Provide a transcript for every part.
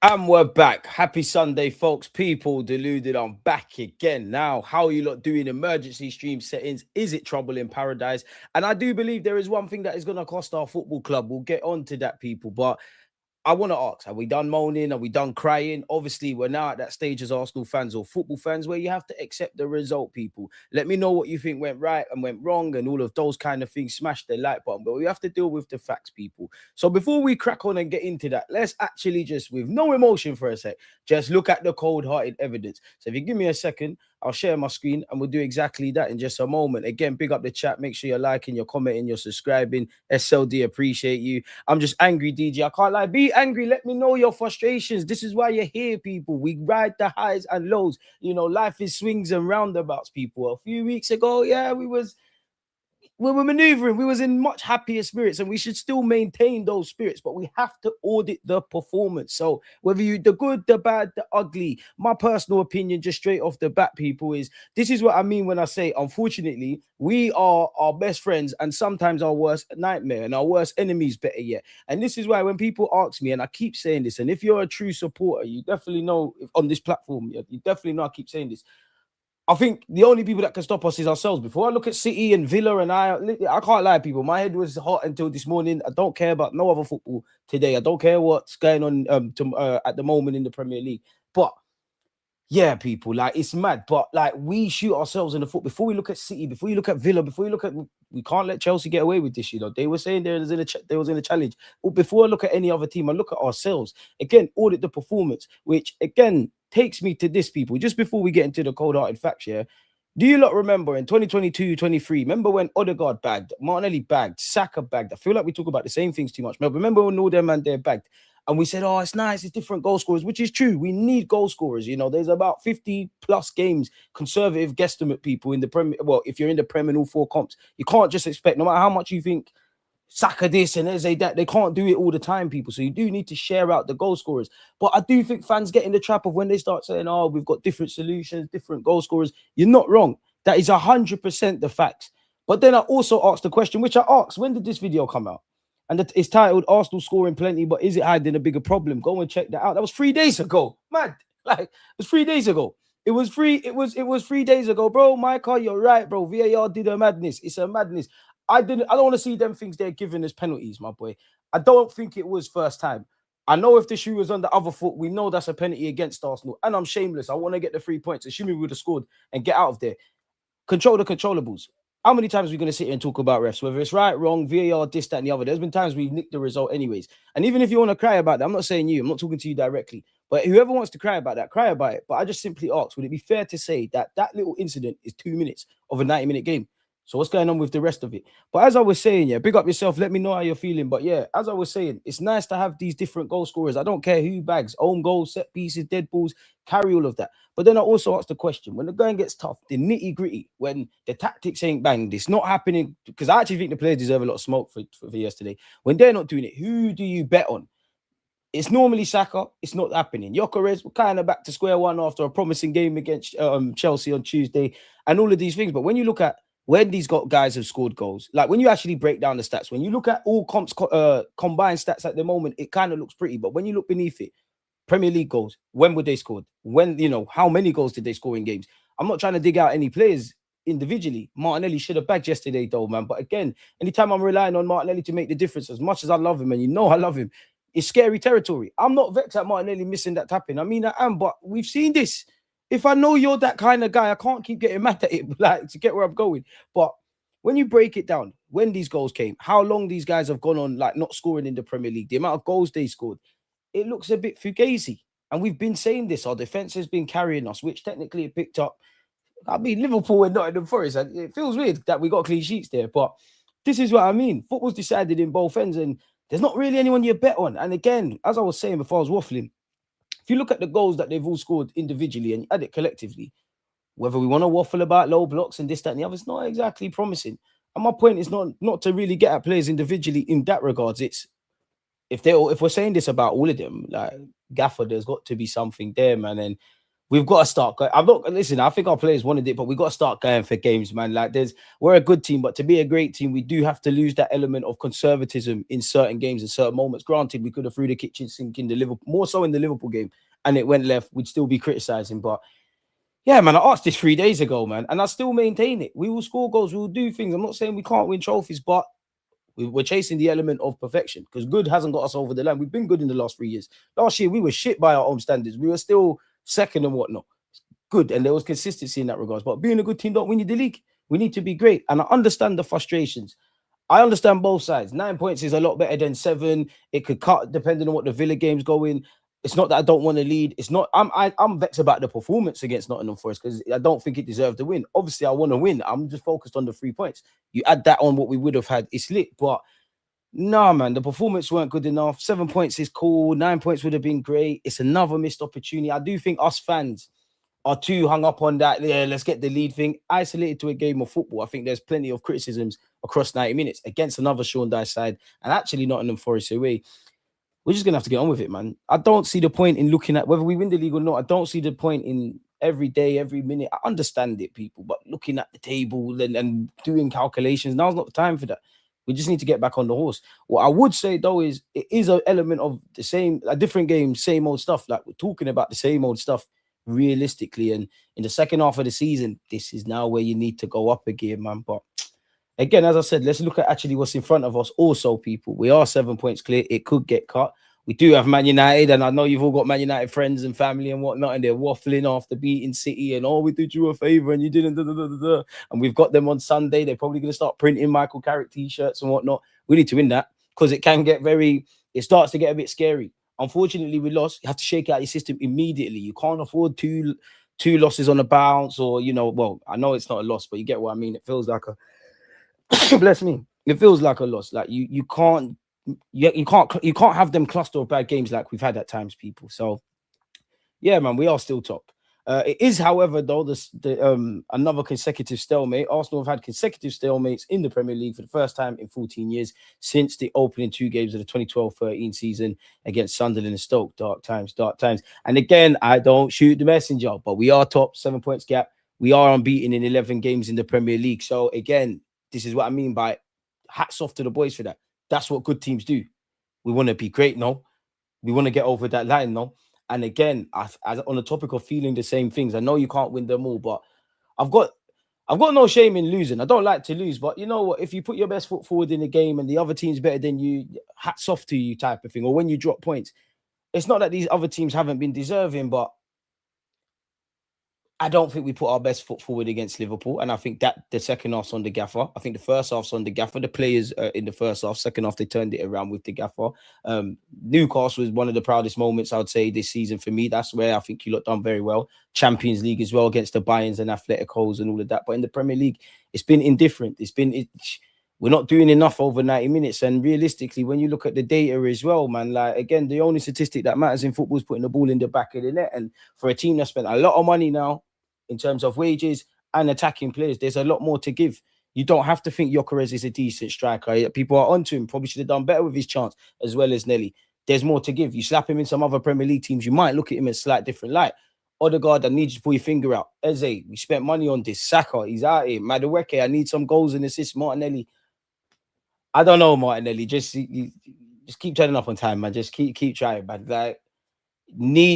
And we're back. Happy Sunday, folks. People, deluded. I'm back again. Now, how are you lot doing? Emergency stream settings. Is it trouble in paradise? And I do believe there is one thing that is going to cost our football club. We'll get on to that, people. But I want to ask, have we done moaning? Have we done crying? Obviously, we're now at that stage as Arsenal fans or football fans where you have to accept the result, people. Let me know what you think went right and went wrong and all of those kind of things. Smash the like button. But we have to deal with the facts, people. So before we crack on and get into that, let's actually just, with no emotion for a sec, just look at the cold-hearted evidence. So if you give me a second, I'll share my screen and we'll do exactly that in just a moment. Again, big up the chat. Make sure you're liking, you're commenting, you're subscribing. SLD, appreciate you. I'm just angry, DJ. I can't lie. Be angry. Let me know your frustrations. This is why you're here, people. We ride the highs and lows. You know, life is swings and roundabouts, people. A few weeks ago, yeah, we were maneuvering. We was in much happier spirits, and we should still maintain those spirits. But we have to audit the performance. So whether you the good, the bad, the ugly, my personal opinion, just straight off the bat, people, is this is what I mean when I say, unfortunately, we are our best friends and sometimes our worst nightmare and our worst enemies, better yet. And this is why when people ask me, and I keep saying this, and if you're a true supporter, you definitely know on this platform, you definitely know I keep saying this. I think the only people that can stop us is ourselves. Before I look at City and Villa and I can't lie, people. My head was hot until this morning. I don't care about no other football today. I don't care what's going on at the moment in the Premier League. But yeah, people, like it's mad. But like we shoot ourselves in the foot before we look at City, before you look at Villa, before you look at, we can't let Chelsea get away with this. You know, they were saying there was in a challenge. Well, before I look at any other team, I look at ourselves again. Audit the performance, which again takes me to this, people. Just before we get into the cold-hearted facts here, do you lot remember in 2022-23? Remember when Odegaard bagged, Martinelli bagged, Saka bagged? I feel like we talk about the same things too much. But remember when all them and they're bagged? And we said, oh, it's nice, it's different goal scorers, which is true. We need goal scorers. You know, there's about 50 plus games, conservative guesstimate, people in the Premier. Well, if you're in the Premier and all four comps, you can't just expect, no matter how much you think Saka this and Eze that, they can't do it all the time, people. So you do need to share out the goal scorers. But I do think fans get in the trap of when they start saying, oh, we've got different solutions, different goal scorers. You're not wrong. That is 100% the facts. But then I also asked the question, which I asked, when did this video come out? And it's titled Arsenal scoring plenty, but is it hiding a bigger problem? Go and check that out. That was 3 days ago. Mad. Like, it was 3 days ago. It was 3 days ago, bro. Micah, you're right, bro. VAR did a madness. It's a madness. I don't want to see them things they're giving as penalties, my boy. I don't think it was first time. I know if the shoe was on the other foot, we know that's a penalty against Arsenal. And I'm shameless. I want to get the 3 points. Assuming we would have scored and get out of there. Control the controllables. How many times are we going to sit here and talk about refs? Whether it's right, wrong, VAR, this, that, and the other. There's been times we've nicked the result anyways. And even if you want to cry about that, I'm not saying you. I'm not talking to you directly. But whoever wants to cry about that, cry about it. But I just simply ask, would it be fair to say that that little incident is 2 minutes of a 90-minute game? So what's going on with the rest of it? But as I was saying, yeah, big up yourself. Let me know how you're feeling. But yeah, as I was saying, it's nice to have these different goal scorers. I don't care who bags, own goals, set pieces, dead balls, carry all of that. But then I also asked the question, when the going gets tough, the nitty-gritty, when the tactics ain't banged, it's not happening, because I actually think the players deserve a lot of smoke for yesterday. When they're not doing it, who do you bet on? It's normally Saka. It's not happening. Gyökeres, we're kind of back to square one after a promising game against Chelsea on Tuesday and all of these things. But when you look at when these guys have scored goals, like when you actually break down the stats, when you look at all comps combined stats at the moment, it kind of looks pretty. But when you look beneath it, Premier League goals, when were they scored? When, you know, how many goals did they score in games? I'm not trying to dig out any players individually. Martinelli should have bagged yesterday, though, man. But again, anytime I'm relying on Martinelli to make the difference, as much as I love him, and you know I love him, it's scary territory. I'm not vexed at Martinelli missing that tapping. I mean, I am, but we've seen this. If I know you're that kind of guy, I can't keep getting mad at it, like, to get where I'm going. But when you break it down, when these goals came, how long these guys have gone on, like, not scoring in the Premier League, the amount of goals they scored, it looks a bit fugazi. And we've been saying this, our defense has been carrying us, which technically it picked up. I mean, Liverpool and Nottingham Forest, it feels weird that we got clean sheets there, but this is what I mean. Football's decided in both ends, and there's not really anyone you bet on. And again, as I was saying before I was waffling, if you look at the goals that they've all scored individually and you add it collectively, whether we want to waffle about low blocks and this, that, and the other, it's not exactly promising. And my point is not to really get at players individually in that regards. It's if we're saying this about all of them, like Gaffer, there's got to be something there, man. And We've got to start going. I'm not listen. I think our players wanted it, but we got to start going for games, man. Like, we're a good team, but to be a great team, we do have to lose that element of conservatism in certain games and certain moments. Granted, we could have threw the kitchen sink in the Liverpool, more so in the Liverpool game, and it went left. We'd still be criticizing, but yeah, man, I asked this 3 days ago, man, and I still maintain it. We will score goals, we will do things. I'm not saying we can't win trophies, but we're chasing the element of perfection because good hasn't got us over the line. We've been good in the last 3 years. Last year, we were shit by our own standards. We were still second and whatnot. Good, and there was consistency in that regards. But being a good team don't win you the league. We need to be great, and I understand the frustrations. I understand both sides. 9 points is a lot better than 7. It could cut depending on what the Villa game's going. It's not that I don't want to lead. It's not. I'm vexed about the performance against Nottingham Forest because I don't think it deserved the win. Obviously, I want to win. I'm just focused on the 3 points. You add that on what we would have had, it's lit. But no, man, the performance weren't good enough. 7 points is cool. 9 points would have been great. It's another missed opportunity. I do think us fans are too hung up on that. Yeah, let's get the lead thing. Isolated to a game of football, I think there's plenty of criticisms across 90 minutes against another Sean Dyche side and actually Nottingham Forest away. We're just going to have to get on with it, man. I don't see the point in looking at whether we win the league or not. I don't see the point in every day, every minute. I understand it, people, but looking at the table and doing calculations, now's not the time for that. We just need to get back on the horse. What I would say, though, is it is an element of a different game, same old stuff. Like, we're talking about the same old stuff realistically. And in the second half of the season, this is now where you need to go up again, man. But again, as I said, let's look at actually what's in front of us. Also, people, we are 7 points clear. It could get cut. We do have Man United, and I know you've all got Man United friends and family and whatnot, and they're waffling after beating City and, oh, we did you a favour and you didn't. Da, da, da, da, da. And we've got them on Sunday. They're probably going to start printing Michael Carrick t-shirts and whatnot. We need to win that because it starts to get a bit scary. Unfortunately, we lost. You have to shake out your system immediately. You can't afford two losses on a bounce or, well, I know it's not a loss, but you get what I mean. It feels like bless me. It feels like a loss. Like you can't have them cluster of bad games like we've had at times, people. So yeah, man, we are still top. It is, however, though, another consecutive stalemate. Arsenal have had consecutive stalemates in the Premier League for the first time in 14 years since the opening 2 games of the 2012-13 season against Sunderland and Stoke. Dark times. And again, I don't shoot the messenger, but we are top, 7 points gap. We are unbeaten in 11 games in the Premier League. So again, this is what I mean by hats off to the boys for that. That's what good teams do. We want to be great, no? We want to get over that line, no? And again, as on the topic of feeling the same things, I know you can't win them all, but I've got no shame in losing. I don't like to lose, but you know what? If you put your best foot forward in the game and the other team's better than you, hats off to you type of thing. Or when you drop points, it's not that these other teams haven't been deserving, but I don't think we put our best foot forward against Liverpool. And I think that the second half's on the gaffer. I think the first half's on the gaffer. The players in the first half, second half, they turned it around with the gaffer. Newcastle was one of the proudest moments, I would say, this season for me. That's where I think you lot done very well. Champions League as well against the Bayerns and Atleticos and all of that. But in the Premier League, it's been indifferent. We're not doing enough over 90 minutes. And realistically, when you look at the data as well, man, like, again, the only statistic that matters in football is putting the ball in the back of the net. And for a team that spent a lot of money now in terms of wages and attacking players, there's a lot more to give. You don't have to think Gyökeres is a decent striker. People are onto him. Probably should have done better with his chance, as well as Nelly. There's more to give. You slap him in some other Premier League teams, you might look at him in a slight different light. Odegaard, I need you to pull your finger out. Eze, we spent money on this. Saka, he's out here. Madueke, I need some goals and assists. Martinelli, I don't know, Martinelli. Just keep turning up on time, man. Just keep trying, man. Like,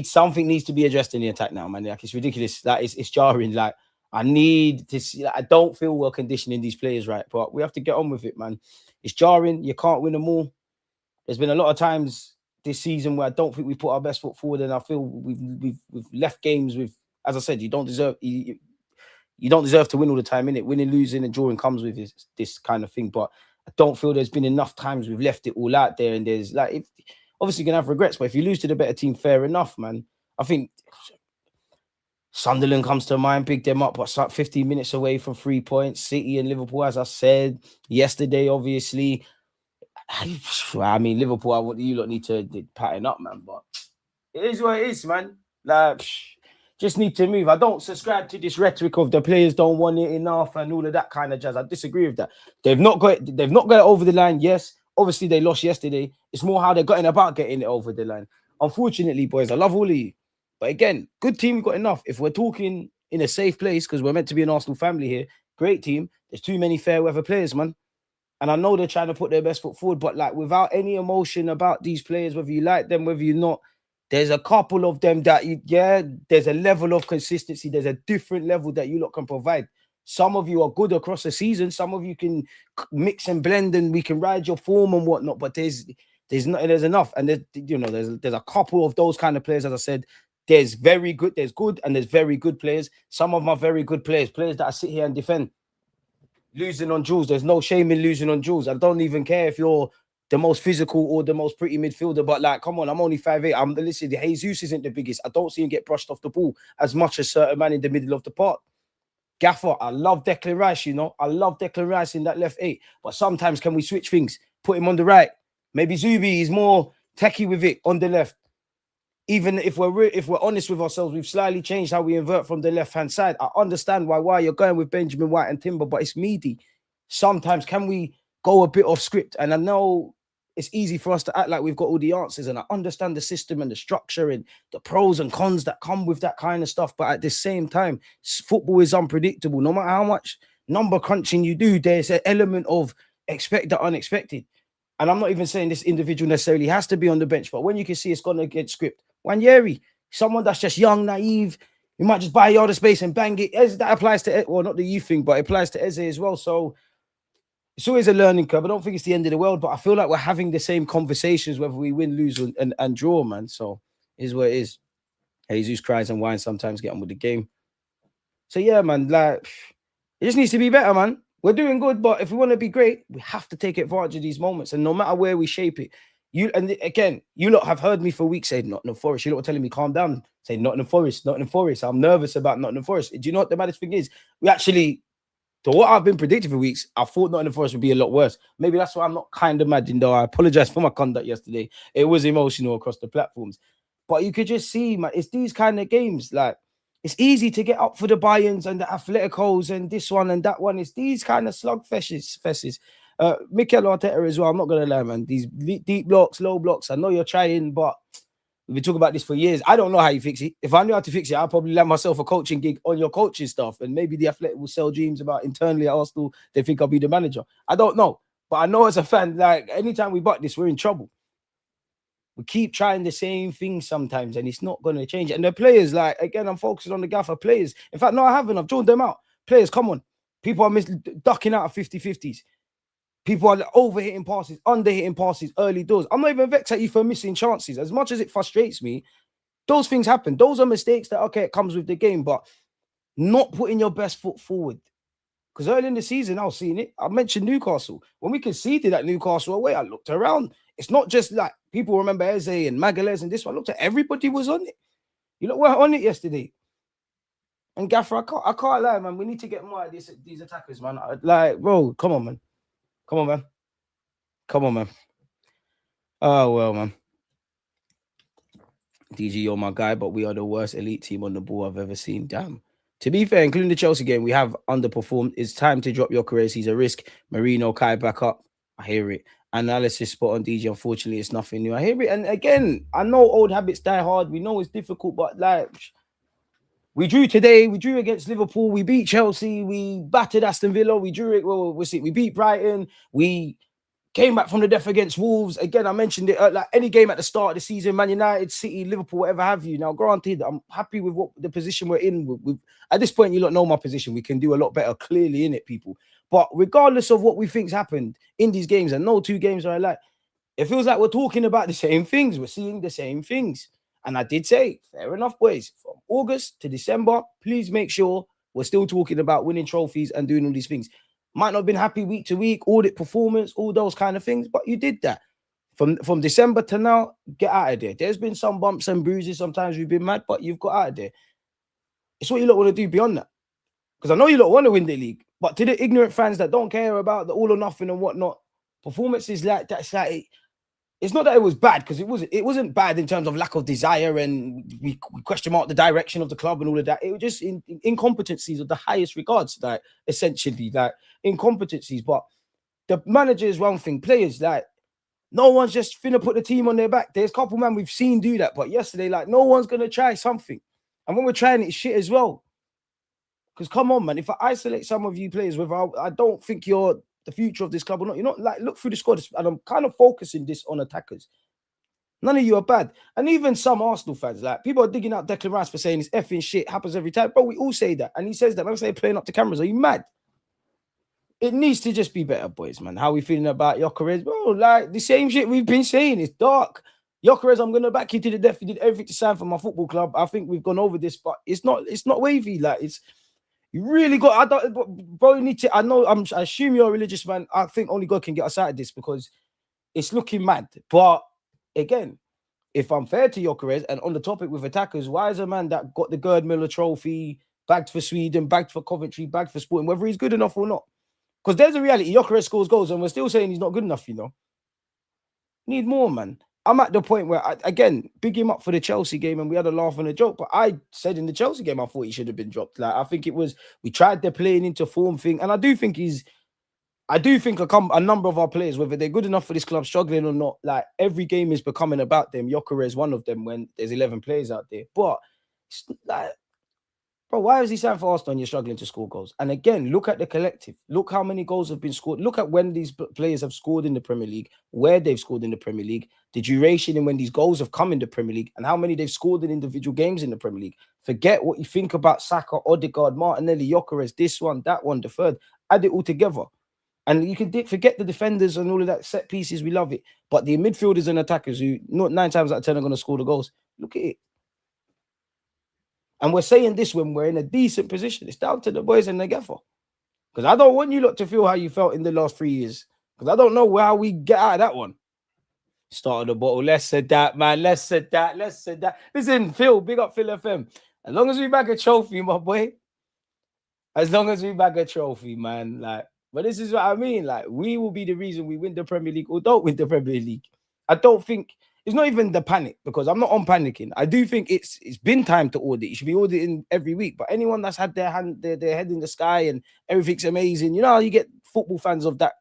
something needs to be addressed in the attack now, man. Like, it's ridiculous. Like, it's jarring. Like, I need to see. Like, I don't feel well conditioning these players right, but we have to get on with it, man. It's jarring. You can't win them all. There's been a lot of times this season where I don't think we put our best foot forward, and I feel we've left games with, as I said, you don't deserve to win all the time, innit? Winning, losing, and drawing comes with this kind of thing. But I don't feel there's been enough times we've left it all out there, and there's like, obviously you're gonna have regrets, but if you lose to the better team, fair enough, man. I think Sunderland comes to mind, picked them up, but 15 minutes away from 3 points. City and Liverpool, as I said yesterday, obviously. I mean, Liverpool, you lot need to pattern up, man. But it is what it is, man. Like, just need to move. I don't subscribe to this rhetoric of the players don't want it enough and all of that kind of jazz. I disagree with that. They've not got it over the line. Yes, obviously they lost yesterday. It's more how they're going about getting it over the line. Unfortunately, boys, I love all of you. But again, good team, we've got enough. If we're talking in a safe place, because we're meant to be an Arsenal family here, great team. There's too many fair weather players, man. And I know they're trying to put their best foot forward, but like without any emotion about these players, whether you like them, whether you're not, there's a couple of them that there's a level of consistency. There's a different level that you lot can provide. Some of you are good across the season. Some of you can mix and blend, and we can ride your form and whatnot. But there's enough, and there's a couple of those kind of players. As I said, there's good, and there's very good players. Some of them are very good players that I sit here and defend. Losing on Jules, there's no shame in losing on Jules. I don't even care if you're the most physical or the most pretty midfielder, but like, come on, I'm only 5'8". Listen, Jesus isn't the biggest. I don't see him get brushed off the ball as much as certain man in the middle of the park. Gaffer, I love Declan Rice, I love Declan Rice in that left 8, but sometimes can we switch things? Put him on the right. Maybe Zubi is more techie with it on the left. Even if we're honest with ourselves, we've slightly changed how we invert from the left-hand side. I understand why you're going with Benjamin White and Timber, but it's meaty. Sometimes can we go a bit off script? And I know it's easy for us to act like we've got all the answers, and I understand the system and the structure and the pros and cons that come with that kind of stuff. But at the same time, football is unpredictable. No matter how much number crunching you do, there's an element of expect the unexpected. And I'm not even saying this individual necessarily has to be on the bench, but when you can see it's gonna get script. Wanyeri, someone that's just young, naive, you might just buy a yard of space and bang it. That applies to, well, not the youth thing, but it applies to Eze as well. So it's always a learning curve. I don't think it's the end of the world, but I feel like we're having the same conversations whether we win, lose, and draw, man. So it is what it is. Jesus cries and whines sometimes, get on with the game. So yeah, man, like, it just needs to be better, man. We're doing good, but if we want to be great, we have to take advantage of these moments. And no matter where we shape it, you lot have heard me for weeks say Nottingham Forest. You lot are telling me calm down. Say Nottingham Forest. I'm nervous about Nottingham Forest. Do you know what the maddest thing is? We actually, to what I've been predicting for weeks, I thought Nottingham Forest would be a lot worse. Maybe that's why I'm not kind of mad, though. I apologize for my conduct yesterday. It was emotional across the platforms. But you could just see, man, it's these kind of games. Like, it's easy to get up for the Bayerns and the Atleticos and this one and that one. It's these kind of slug fesses. Mikel Arteta as well. I'm not going to lie, man. These deep blocks, low blocks. I know you're trying, but we've been talking about this for years. I don't know how you fix it. If I knew how to fix it, I'd probably land myself a coaching gig on your coaching stuff. And maybe the Athletic will sell dreams about internally at Arsenal. They think I'll be the manager. I don't know. But I know as a fan, like, anytime we butt this, we're in trouble. We keep trying the same thing sometimes, and it's not going to change. And the players, like, again, I'm focusing on the gaffer players. In fact, no, I haven't. I've drawn them out. Players, come on. People are ducking out of 50-50s. People are over-hitting passes, under-hitting passes, early doors. I'm not even vexed at you for missing chances. As much as it frustrates me, those things happen. Those are mistakes that, okay, it comes with the game, but not putting your best foot forward. Because early in the season, I was seeing it. I mentioned Newcastle. When we conceded at Newcastle away, I looked around. It's not just like people remember Eze and Magalhaes and this one. I looked at everybody was on it. You know, we're on it yesterday. And Gaffer, I can't lie, man. We need to get more of these attackers, man. Like, bro, come on, man. Come on, man. Oh, well, man. DG, you're my guy, but we are the worst elite team on the ball I've ever seen. Damn. To be fair, including the Chelsea game, we have underperformed. It's time to drop your careers. He's a risk. Marino, Kai back up. I hear it. Analysis spot on DG. Unfortunately, it's nothing new. I hear it. And again, I know old habits die hard. We know it's difficult, but like, we drew today. We drew against Liverpool. We beat Chelsea. We battered Aston Villa. We drew it. Well, we'll see. We beat Brighton. We came back from the death against Wolves. Again, I mentioned it. Like any game at the start of the season, Man United, City, Liverpool, whatever have you. Now, granted, I'm happy with what the position we're in. At this point, you don't know my position. We can do a lot better, clearly, in it, people. But regardless of what we think's happened in these games, and no two games are alike, it feels like we're talking about the same things. We're seeing the same things. And I did say, fair enough, boys. From August to December, please make sure we're still talking about winning trophies and doing all these things. Might not have been happy week to week, audit performance, all those kind of things, but you did that. From December to now, get out of there. There's been some bumps and bruises. Sometimes we've been mad, but you've got out of there. It's what you lot want to do beyond that. Because I know you lot want to win the league, but to the ignorant fans that don't care about the all or nothing and whatnot, performances like that's like it's not that it was bad, because it wasn't bad in terms of lack of desire and we question mark the direction of the club and all of that. It was just incompetencies of the highest regards, like essentially like incompetencies. But the manager is one thing, players like No one's just finna put the team on their back. There's a couple man we've seen do that, but yesterday, like, no one's gonna try something. And when we're trying it, it's shit as well. Because come on, man, if I isolate some of you players, whether I don't think you're the future of this club or not, you're not, like, look through the squad, and I'm kind of focusing this on attackers. None of you are bad. And even some Arsenal fans, like, people are digging out Declan Rice for saying it's effing shit, happens every time. Bro, we all say that. And he says that. I'm saying playing up to cameras. Are you mad? It needs to just be better, boys, man. How we feeling about Gyökeres? Bro, like, the same shit we've been saying. It's dark. Gyökeres, I'm going to back you to the death. You did everything to sign for my football club. I think we've gone over this, but it's not wavy. Like, it's, you really got, I don't, bro, you need to, I assume you're a religious man. I think only God can get us out of this because it's looking mad. But again, if I'm fair to Gyökeres and on the topic with attackers, why is a man that got the Gerd Miller trophy, bagged for Sweden, bagged for Coventry, bagged for Sporting, whether he's good enough or not? Because there's a reality, Gyökeres scores goals and we're still saying he's not good enough, you know. Need more, man. I'm at the point where, again, big him up for the Chelsea game and we had a laugh and a joke, but I said in the Chelsea game, I thought he should have been dropped. Like, I think it was, we tried the playing into form thing, and I do think a number of our players, whether they're good enough for this club, struggling or not, like, every game is becoming about them. Gyökeres one of them when there's 11 players out there. But it's like, bro, why is he signed for Arsenal and you're struggling to score goals? And again, look at the collective. Look how many goals have been scored. Look at when these players have scored in the Premier League, where they've scored in the Premier League, the duration and when these goals have come in the Premier League, and how many they've scored in individual games in the Premier League. Forget what you think about Saka, Odegaard, Martinelli, Gyökeres, this one, that one, the third. Add it all together. And you can forget the defenders and all of that, set pieces. We love it. But the midfielders and attackers who, not 9 times out of 10, are going to score the goals. Look at it. And we're saying this when we're in a decent position. It's down to the boys in the gaffer. Because I don't want you lot to feel how you felt in the last 3 years. Because I don't know how we get out of that one. Start of the bottle. Less said that, man. Less said that. Less said that. Listen, Phil, big up Phil FM. As long as we bag a trophy, my boy. As long as we bag a trophy, man. Like, but this is what I mean. Like, we will be the reason we win the Premier League or don't win the Premier League. I don't think it's not even the panic, because I'm not on panicking. I do think it's been time to audit. You should be auditing every week. But anyone that's had their head in the sky and everything's amazing, you know how you get football fans of that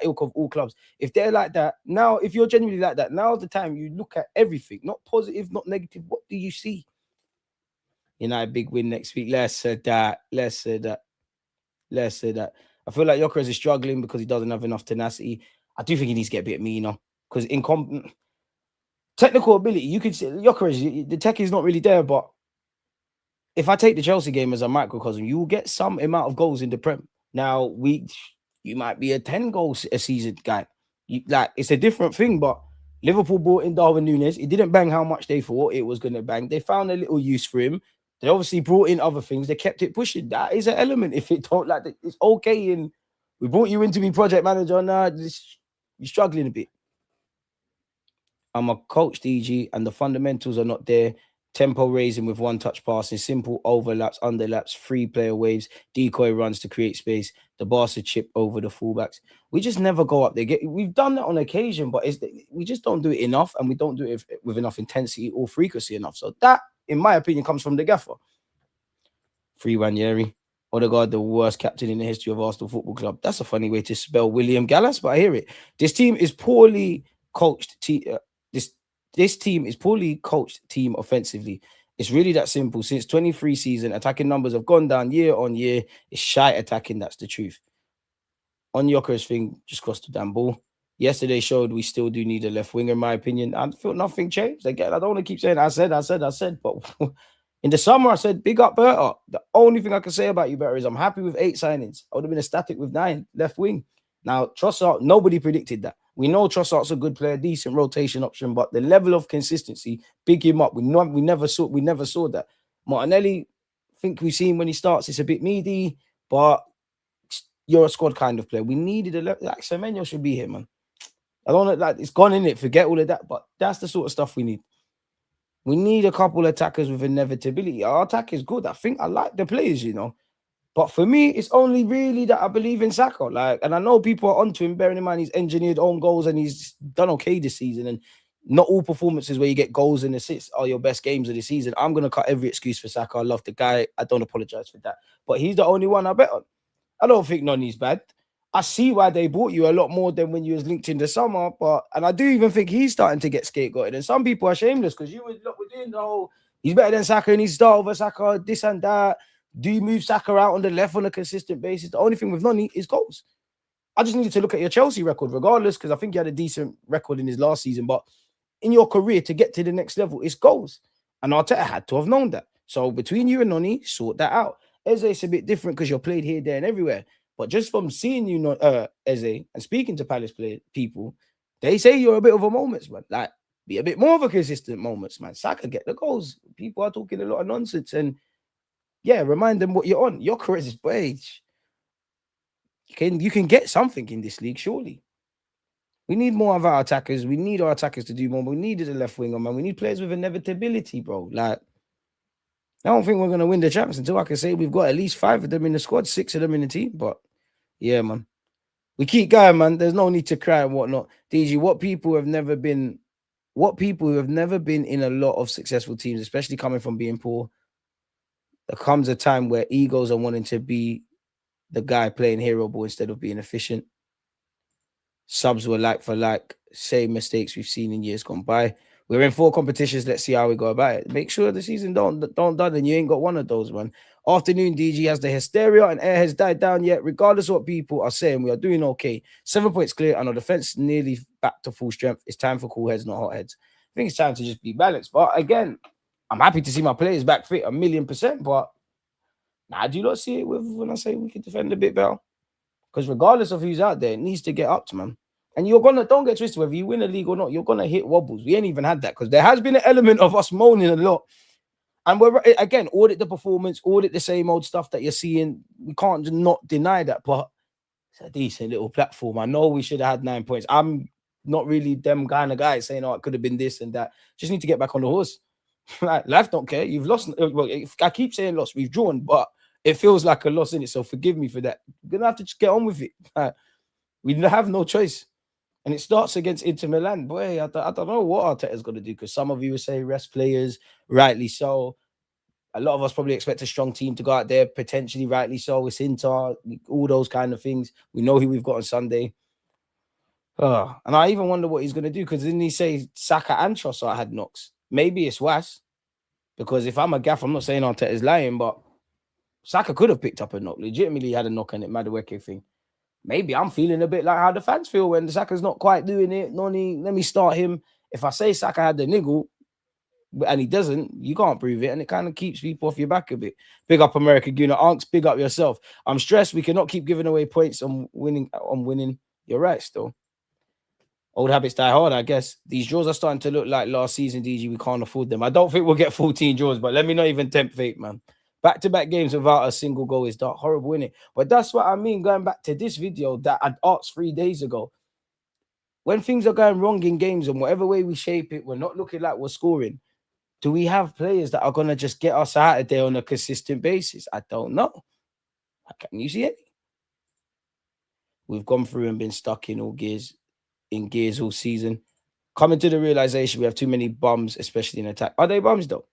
ilk of all clubs. If they're like that now, if you're genuinely like that, now's the time you look at everything, not positive, not negative. What do you see? United big win next week. Let's say that. Let's say that. Let's say that. I feel like Gyökeres is struggling because he doesn't have enough tenacity. I do think he needs to get a bit meaner because technical ability, you could see Gyökeres, the tech is not really there. But if I take the Chelsea game as a microcosm, you will get some amount of goals in the Prem. Now, you might be a 10 goals a season guy. Like, it's a different thing, but Liverpool brought in Darwin Núñez. It didn't bang how much they thought it was going to bang. They found a little use for him. They obviously brought in other things. They kept it pushing. That is an element. If it don't like, it's okay. And we brought you in to be project manager. Nah, you're struggling a bit. I'm a coach, DG, and the fundamentals are not there. Tempo raising with one-touch passing, simple overlaps, underlaps, free-player waves, decoy runs to create space, the Barca chip over the fullbacks. We just never go up there. We've done that on occasion, but we just don't do it enough, and we don't do it with enough intensity or frequency enough. So that, in my opinion, comes from the gaffer. Free Ranieri. Odegaard, the worst captain in the history of Arsenal Football Club. That's a funny way to spell William Gallas, but I hear it. This team is poorly coached. This team is poorly coached team offensively. It's really that simple. Since 23 season, attacking numbers have gone down year on year. It's shy attacking. That's the truth. On Gyökeres thing, just cost a damn ball. Yesterday showed we still do need a left winger, in my opinion. I feel nothing changed. Again, I don't want to keep saying I said. But in the summer, I said, big up Berta. The only thing I can say about you, Berta, is I'm happy with 8 signings. I would have been ecstatic with 9 left wing. Now, Trossard, nobody predicted that. We know Trossard's a good player, decent rotation option, but the level of consistency, big him up. We never saw that. Martinelli, I think we've seen when he starts, it's a bit meaty, but you're a squad kind of player. We needed like Semenyo should be here, man. I don't know, like, it's gone in it. Forget all of that, but that's the sort of stuff we need. We need a couple of attackers with inevitability. Our attack is good. I think I like the players, you know. But for me, it's only really that I believe in Saka. Like, and I know people are onto him, bearing in mind he's engineered own goals and he's done okay this season. And not all performances where you get goals and assists are your best games of the season. I'm going to cut every excuse for Saka. I love the guy. I don't apologize for that. But he's the only one I bet on. I don't think Noni's bad. I see why they bought you a lot more than when you was linked in the summer, and I do even think he's starting to get scapegoated. And some people are shameless because you were doing the whole he's better than Saka and he's start over Saka, this and that. Do you move Saka out on the left on a consistent basis? The only thing with Noni is goals. I just needed to look at your Chelsea record, regardless, because I think he had a decent record in his last season. But in your career, to get to the next level, it's goals. And Arteta had to have known that. So between you and Noni, sort that out. Eze, a bit different because you're played here, there, and everywhere. But just from seeing you, Eze, and speaking to Palace people, they say you're a bit of a moments, man. Like, be a bit more of a consistent moments, man. Saka get the goals. People are talking a lot of nonsense. And yeah, remind them what you're on. Your career is wage. You can get something in this league, surely. We need more of our attackers. We need our attackers to do more. We needed a left winger, man. We need players with inevitability, bro. Like, I don't think we're going to win the champs until I can say we've got at least 5 of them in the squad, 6 of them in the team. But yeah, man. We keep going, man. There's no need to cry and whatnot. DG, what people who have never been in a lot of successful teams, especially coming from being poor, there comes a time where egos are wanting to be the guy playing hero ball instead of being efficient. Subs were like for like, same mistakes we've seen in years gone by. We're in 4 competitions. Let's see how we go about it. Make sure the season don't done and you ain't got one of those, man. Afternoon, DG, has the hysteria and air has died down yet? Regardless of what people are saying, we are doing okay. 7 points clear and our defense nearly back to full strength. It's time for cool heads, not hot heads. I think it's time to just be balanced. But again, I'm happy to see my players back fit 1,000,000%. But now, do you not see it when I say we can defend a bit better? Because regardless of who's out there, it needs to get up to, man. And don't get twisted, whether you win a league or not, you're going to hit wobbles. We ain't even had that because there has been an element of us moaning a lot. And we're, again, audit the performance, audit the same old stuff that you're seeing. We can't just not deny that, but it's a decent little platform. I know we should have had 9 points. I'm not really them kind of guys saying, oh, it could have been this and that. Just need to get back on the horse. Life don't care. You've lost. Well, I keep saying lost. We've drawn, but it feels like a loss in it. So forgive me for that. We're going to have to just get on with it. We have no choice. And it starts against Inter Milan. Boy, I don't know what Arteta's going to do because some of you will say rest players, rightly so. A lot of us probably expect a strong team to go out there, potentially rightly so. It's Inter, all those kind of things. We know who we've got on Sunday. And I even wonder what he's going to do because didn't he say Saka and Trossard had knocks? Maybe it's worse because if I'm a gaff, I'm not saying Arteta's lying, but Saka could have picked up a knock. Legitimately, he had a knock on it, Madueke thing. Maybe I'm feeling a bit like how the fans feel when Saka's not quite doing it. Noni, let me start him. If I say Saka had the niggle and he doesn't, you can't prove it. And it kind of keeps people off your back a bit. Big up America, Gooner. Anks, big up yourself. I'm stressed. We cannot keep giving away points on winning. You're right, still. Old habits die hard, I guess. These draws are starting to look like last season, DG. We can't afford them. I don't think we'll get 14 draws, but let me not even tempt fate, man. Back-to-back games without a single goal is dark, horrible, innit? But that's what I mean, going back to this video that I'd asked 3 days ago. When things are going wrong in games and whatever way we shape it, we're not looking like we're scoring. Do we have players that are going to just get us out of there on a consistent basis? I don't know. Can you see it? We've gone through and been stuck in gears all season. Coming to the realization we have too many bums, especially in attack. Are they bums, though?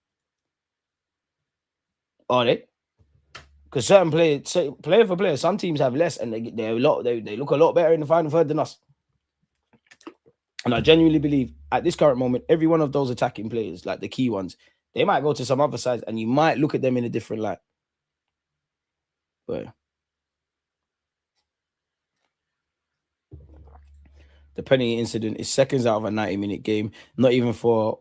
Are they? Because certain players, player for player, some teams have less, and they look a lot better in the final third than us. And I genuinely believe at this current moment, every one of those attacking players, like the key ones, they might go to some other sides, and you might look at them in a different light. But the penalty incident is seconds out of a 90-minute game, not even for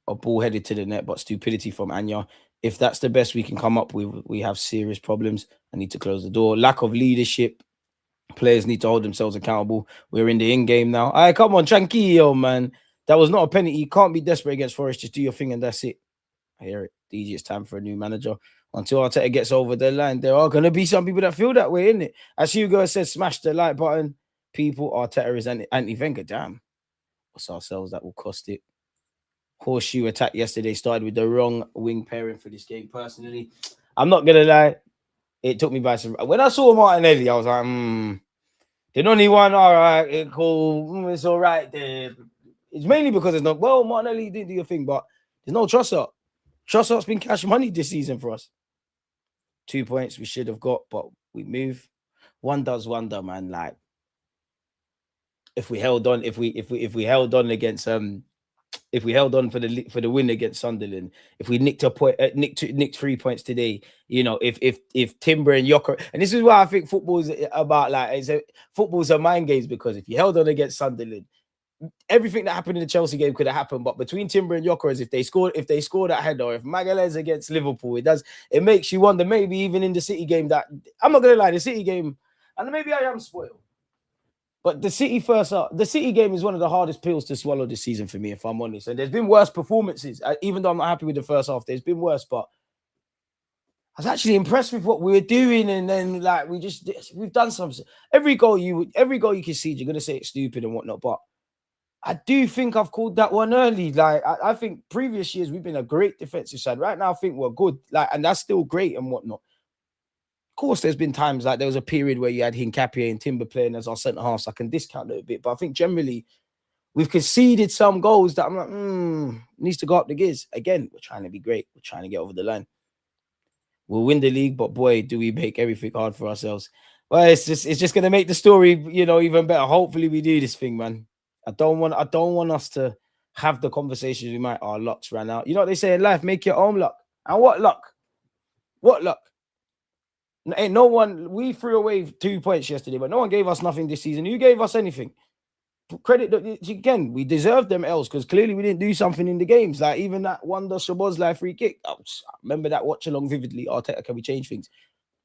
a ball headed to the net, but stupidity from Anya. If that's the best we can come up with, we have serious problems. I need to close the door. Lack of leadership. Players need to hold themselves accountable. We're in the in-game now. All right, come on, tranquillo, man. That was not a penalty. You can't be desperate against Forest. Just do your thing and that's it. I hear it. DG, it's time for a new manager. Until Arteta gets over the line, there are going to be some people that feel that way, isn't it? As Hugo said, smash the like button. People, Arteta is anti-Wenger. Damn. What's ourselves that will cost it? Horseshoe attack yesterday started with the wrong wing pairing for this game. Personally, I'm not going to lie. It took me by surprise. When I saw Martinelli, I was like, the only one, all right, cool. It's all right there. It's mainly because there's no, well, Martinelli didn't do your thing, but there's no Trossard. Trossard's been cash money this season for us. 2 points we should have got, but we move. one does wonder, man. Like if we held on, if we held on against if we held on for the win against Sunderland, if we nicked a point, nicked 3 points today, if Timber and Yoker, and this is why I think football's about like football's a mind games, because if you held on against Sunderland, everything that happened in the Chelsea game could have happened. But between Timber and Yokeres, if they scored that header, or if Magalhaes against Liverpool, it makes you wonder, maybe even in the City game, that I'm not gonna lie, the City game, and maybe I am spoiled. But the City game is one of the hardest pills to swallow this season for me, if I'm honest. And there's been worse performances, even though I'm not happy with the first half. There's been worse, but I was actually impressed with what we were doing. And then like we've done something. Every goal you concede, you're gonna say it's stupid and whatnot. But I do think I've called that one early. Like I think previous years we've been a great defensive side. Right now I think we're good. Like, and that's still great and whatnot. Of course, there's been times like there was a period where you had Hincapié and Timber playing as our centre half, so I can discount it a bit. But I think generally we've conceded some goals that I'm like, needs to go up the gears. Again, we're trying to be great. We're trying to get over the line. We'll win the league, but boy, do we make everything hard for ourselves. Well, it's just gonna make the story, even better. Hopefully, we do this thing, man. I don't want us to have the conversations we might. Our lucks ran out. You know what they say in life: make your own luck. And what luck? What luck? Ain't no one. We threw away 2 points yesterday, but no one gave us nothing this season. Who gave us anything? Credit again. We deserved them L's because clearly we didn't do something in the games. Like even that Wonder Shabozlai free kick. I remember that watch along vividly. Arteta, can we change things?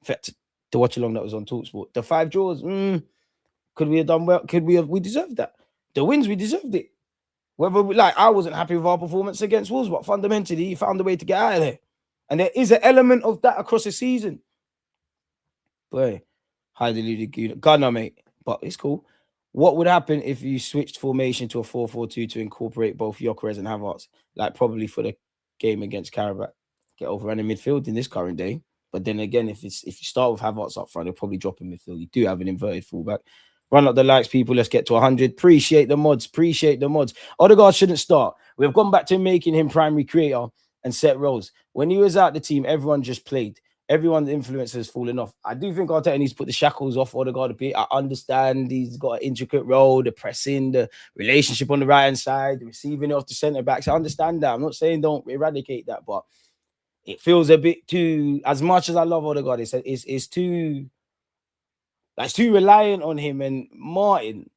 In fact, the watch along that was on Talksport. The 5 draws. Could we have done well? We deserved that. The wins, we deserved it. I wasn't happy with our performance against Wolves, but fundamentally, he found a way to get out of there. And there is an element of that across the season. Boy, high deluded Gooner. Gunner, mate. But it's cool. What would happen if you switched formation to a 4-4-2 to incorporate both Gyökeres and Havertz? Like probably for the game against Karabakh. Get overrun in midfield in this current day. But then again, if you start with Havertz up front, he'll probably drop in midfield. You do have an inverted fullback. Run up the likes, people. Let's get to 100. Appreciate the mods. Odegaard shouldn't start. We've gone back to making him primary creator and set roles. When he was out the team, everyone just played. Everyone's influence has fallen off. I do think Arteta needs to put the shackles off Odegaard a bit. I understand he's got an intricate role, the pressing, the relationship on the right-hand side, the receiving off the centre-backs. I understand that. I'm not saying don't eradicate that, but it feels a bit too, as much as I love Odegaard, it's too reliant on him. And Martin,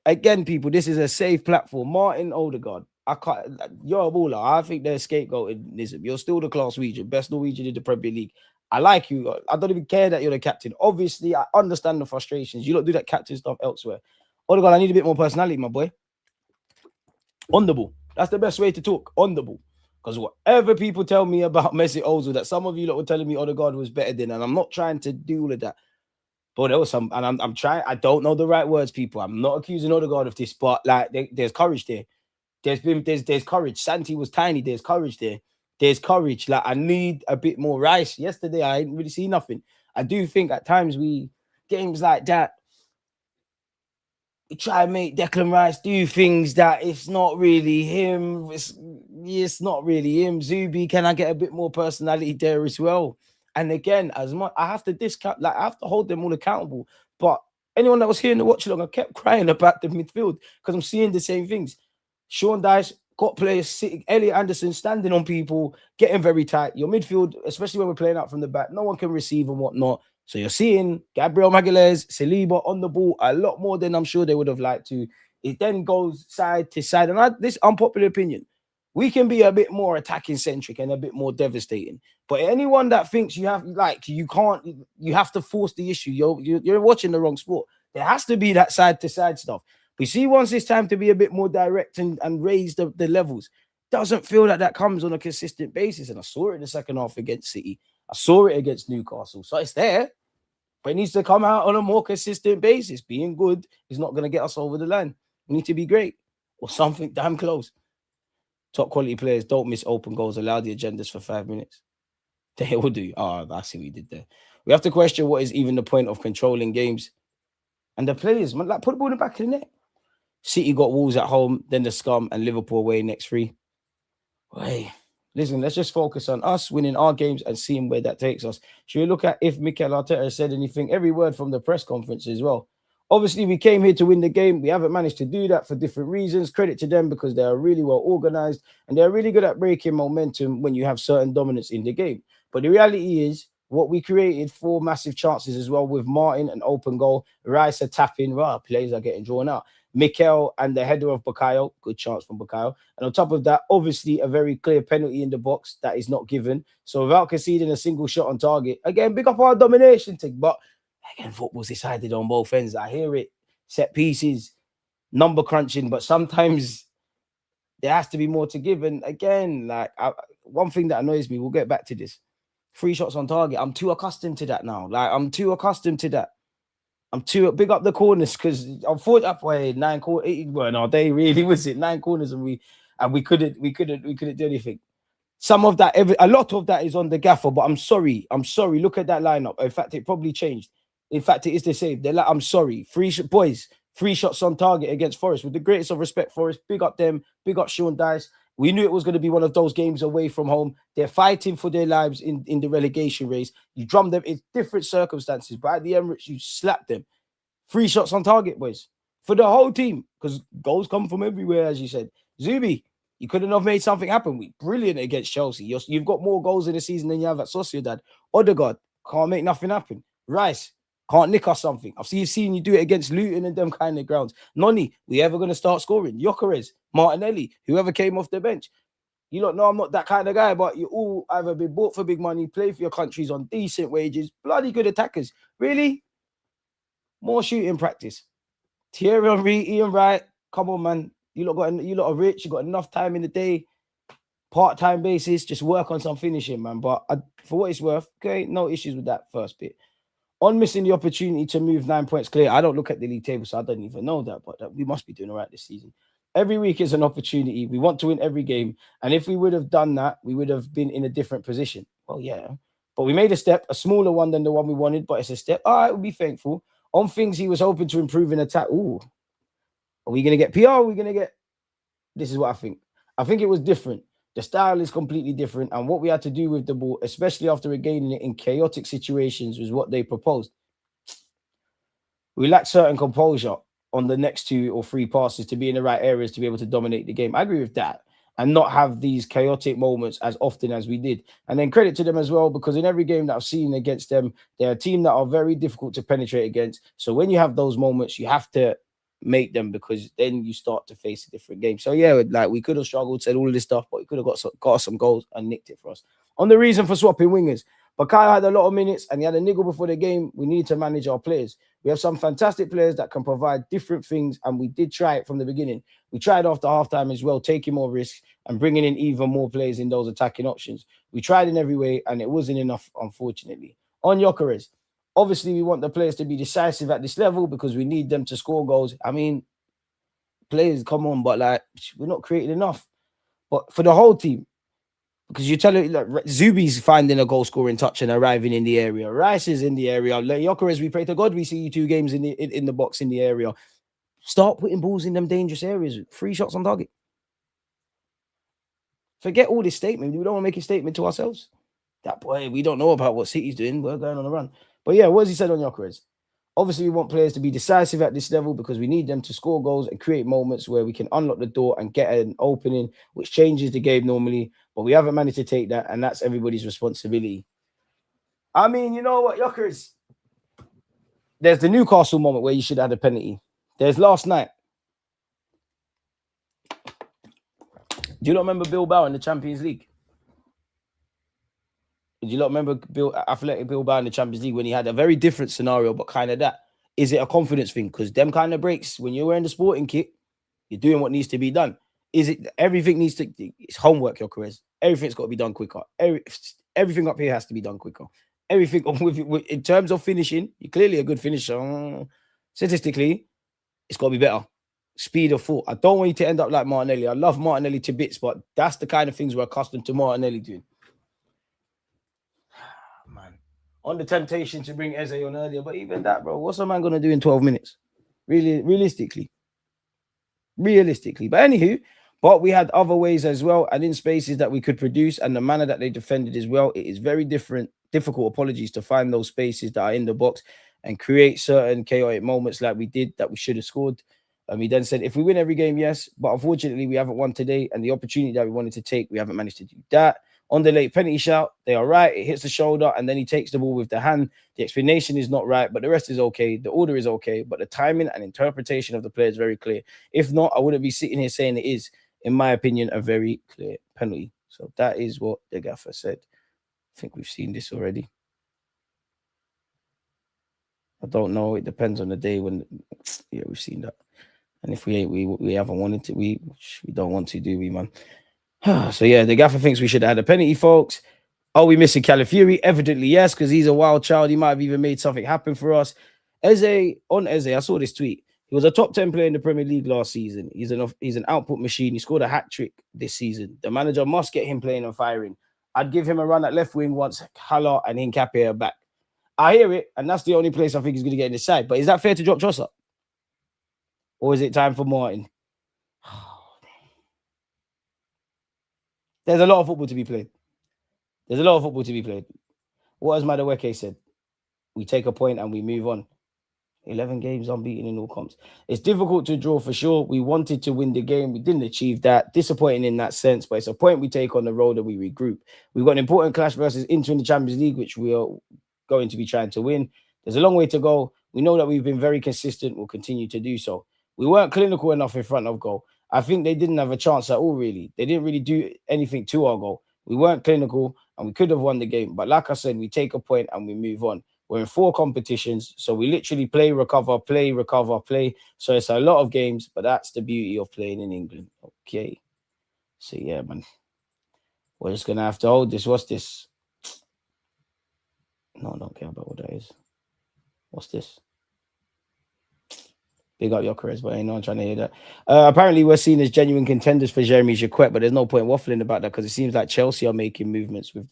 again, people, this is a safe platform. Martin Odegaard, you're a baller. I think they're scapegoating. You're still the class Norwegian, best Norwegian in the Premier League. I like you. I don't even care that you're the captain. Obviously, I understand the frustrations. You don't do that captain stuff elsewhere. Odegaard, I need a bit more personality, my boy. On the ball. That's the best way to talk. On the ball. Because whatever people tell me about Mesut Ozil, that some of you lot were telling me Odegaard was better than, and I'm not trying to do all of that. But there was some, and I'm trying. I don't know the right words, people. I'm not accusing Odegaard of this, but like there's courage there. There's courage. Santi was tiny. There's courage there. There's courage. Like I need a bit more Rice. Yesterday, I didn't really see nothing. I do think at times games like that, we try and make Declan Rice do things that it's not really him. It's not really him. Zubi, can I get a bit more personality there as well? And again, as much I have to discount, like I have to hold them all accountable. But anyone that was here in the watch along, I kept crying about the midfield because I'm seeing the same things. Sean Dyche got players sitting, Elliot Anderson standing on people, getting very tight. Your midfield, especially when we're playing out from the back, no one can receive and whatnot. So you're seeing Gabriel Magalhaes, Saliba on the ball a lot more than I'm sure they would have liked to. It then goes side to side. And this unpopular opinion, we can be a bit more attacking centric and a bit more devastating. But anyone that thinks you have to force the issue, you're watching the wrong sport. There has to be that side to side stuff. We see once it's time to be a bit more direct and raise the levels. Doesn't feel like that comes on a consistent basis. And I saw it in the second half against City. I saw it against Newcastle. So it's there, but it needs to come out on a more consistent basis. Being good is not going to get us over the line. We need to be great or something damn close. Top quality players don't miss open goals. Allow the agendas for 5 minutes. They will do. Oh, I see what you did there. We have to question what is even the point of controlling games. And the players, man, like put the ball in the back of the net. City got Wolves at home, then the scum, and Liverpool away next 3. Hey, Listen, let's just focus on us winning our games and seeing where that takes us. Should we look at if Mikel Arteta said anything? Every word from the press conference as well. Obviously, we came here to win the game. We haven't managed to do that for different reasons. Credit to them because they are really well organized and they're really good at breaking momentum when you have certain dominance in the game. But the reality is, what we created 4 massive chances as well with Martin, an open goal, Rice a tapping, well, players are getting drawn out. Mikel and the header of Bukayo, good chance from Bukayo. And on top of that, obviously a very clear penalty in the box that is not given. So without conceding a single shot on target, again, big up our domination thing. But again, football's decided on both ends. I hear it, set pieces, number crunching, but sometimes there has to be more to give. And again, like one thing that annoys me, we'll get back to this. 3 shots on target. I'm too accustomed to that now. Like I'm too accustomed to that. I'm too big up the corners because unfortunately 9 corners. Well, no, they really was it 9 corners and we couldn't do anything. Some of that, a lot of that is on the gaffer. But I'm sorry. Look at that lineup. In fact, it probably changed. In fact, it is the same. They're like, I'm sorry, 3 shots on target against Forest. With the greatest of respect, Forest. Big up them. Big up Sean Dice. We knew it was going to be one of those games away from home. They're fighting for their lives in the relegation race. You drum them in different circumstances, but at the Emirates, you slap them. 3 shots on target, boys, for the whole team, because goals come from everywhere, as you said. Zubi, you couldn't have made something happen. Brilliant against Chelsea. You've got more goals in the season than you have at Sociedad. Odegaard, can't make nothing happen. Rice, can't nick us something. I've seen you do it against Luton and them kind of grounds. Noni, we ever going to start scoring? Gyökeres, Martinelli, whoever came off the bench. You don't know I'm not that kind of guy, but you all either been bought for big money, play for your countries on decent wages, bloody good attackers. Really? More shooting practice. Thierry Henry, Ian Wright, come on, man. You lot are rich. You got enough time in the day, part-time basis. Just work on some finishing, man. But for what it's worth, okay, no issues with that first bit. On missing the opportunity to move 9 points clear, I don't look at the league table, so I don't even know that. But we must be doing all right this season. Every week is an opportunity. We want to win every game. And if we would have done that, we would have been in a different position. Well, yeah. But we made a step, a smaller one than the one we wanted, but it's a step. All right, we'll be thankful. On things he was hoping to improve in attack. Ooh. Are we going to get PR? Are we going to get... This is what I think. I think it was different. The style is completely different. And what we had to do with the ball, especially after regaining it in chaotic situations, was what they proposed. We lacked certain composure on the next 2 or 3 passes to be in the right areas to be able to dominate the game. I agree with that. And not have these chaotic moments as often as we did. And then credit to them as well, because in every game that I've seen against them, they're a team that are very difficult to penetrate against. So when you have those moments, you have to make them, because then you start to face a different game. So yeah, like we could have struggled, said all of this stuff, but we could have got us some goals and nicked it for us. On the reason for swapping wingers, Bukayo had a lot of minutes and he had a niggle before the game. We need to manage our players. We have some fantastic players that can provide different things, and we did try it from the beginning. We tried after halftime as well, taking more risks and bringing in even more players in those attacking options. We tried in every way, and it wasn't enough, unfortunately. On Gyökeres, obviously we want the players to be decisive at this level because we need them to score goals. I mean, players, come on, but like we're not creating enough. But for the whole team, because you tell it, like, Zubi's finding a goal-scoring touch and arriving in the area. Rice is in the area. Like Gyökeres, we pray to God we see you 2 games in the box in the area. Start putting balls in them dangerous areas. 3 shots on target. Forget all this statement. We don't want to make a statement to ourselves. That boy, we don't know about what City's doing. We're going on a run. But yeah, what has he said on Gyökeres? Obviously, we want players to be decisive at this level because we need them to score goals and create moments where we can unlock the door and get an opening, which changes the game normally. But we haven't managed to take that, and that's everybody's responsibility. I mean, you know what, Gyökeres? There's the Newcastle moment where you should have had a penalty. There's last night. Do you not remember Bilbao in the Champions League? Do you not remember Athletic Bilbao in the Champions League when he had a very different scenario, but kind of that? Is it a confidence thing? Because them kind of breaks, when you're wearing the sporting kit, you're doing what needs to be done. Is it everything needs to... It's homework, Gyökeres. Everything's got to be done quicker. Everything up here has to be done quicker. Everything in terms of finishing, you're clearly a good finisher. Statistically, it's got to be better. Speed of thought. I don't want you to end up like Martinelli. I love Martinelli to bits, but that's the kind of things we're accustomed to Martinelli doing. Man, on the temptation to bring Eze on earlier, but even that, bro, what's a man going to do in 12 minutes? Really, realistically. But anywho, But we had other ways as well, and in spaces that we could produce, and the manner that they defended as well. It is very difficult, apologies, to find those spaces that are in the box and create certain chaotic moments like we did that we should have scored. And we then said, if we win every game, yes, but unfortunately, we haven't won today. And the opportunity that we wanted to take, we haven't managed to do that. On the late penalty shout, they are right. It hits the shoulder, and then he takes the ball with the hand. The explanation is not right, but the rest is okay. The order is okay, but the timing and interpretation of the play is very clear. If not, I wouldn't be sitting here saying it is, in my opinion, a very clear penalty. So that is what the gaffer said. I think we've seen this already. I don't know. It depends on the day when. Yeah, we've seen that. And if we haven't wanted to, we don't want to, do we, man? So yeah, the gaffer thinks we should have had a penalty, folks. Are we missing Calafiori? Evidently, yes, because he's a wild child. He might have even made something happen for us. Eze, I saw this tweet. He was a top 10 player in the Premier League last season. He's an output machine. He scored a hat trick this season. The manager must get him playing and firing. I'd give him a run at left wing once Haller and Hincapié are back. I hear it, and that's the only place I think he's going to get in the side. But is that fair to drop Trossard? Or is it time for Martin? There's a lot of football to be played. What has Madueke said? We take a point and we move on. 11 games unbeaten in all comps. It's difficult to draw for sure. We wanted to win the game. We didn't achieve that. Disappointing in that sense, but it's a point we take on the road and we regroup. We've got an important clash versus Inter in the Champions League, which we are going to be trying to win. There's a long way to go. We know that we've been very consistent. We'll continue to do so. We weren't clinical enough in front of goal. I think they didn't have a chance at all, really. They didn't really do anything to our goal. We weren't clinical and we could have won the game. But like I said, we take a point and we move on. We're in 4 competitions, so we literally play, recover, play, recover, play. So it's a lot of games, but that's the beauty of playing in England. Okay. So yeah, man. We're just going to have to hold this. What's this? No, I don't care about what that is. What's this? Big up your careers, but ain't no one trying to hear that. Apparently, we're seen as genuine contenders for Jeremy Jacquet, but there's no point waffling about that because it seems like Chelsea are making movements with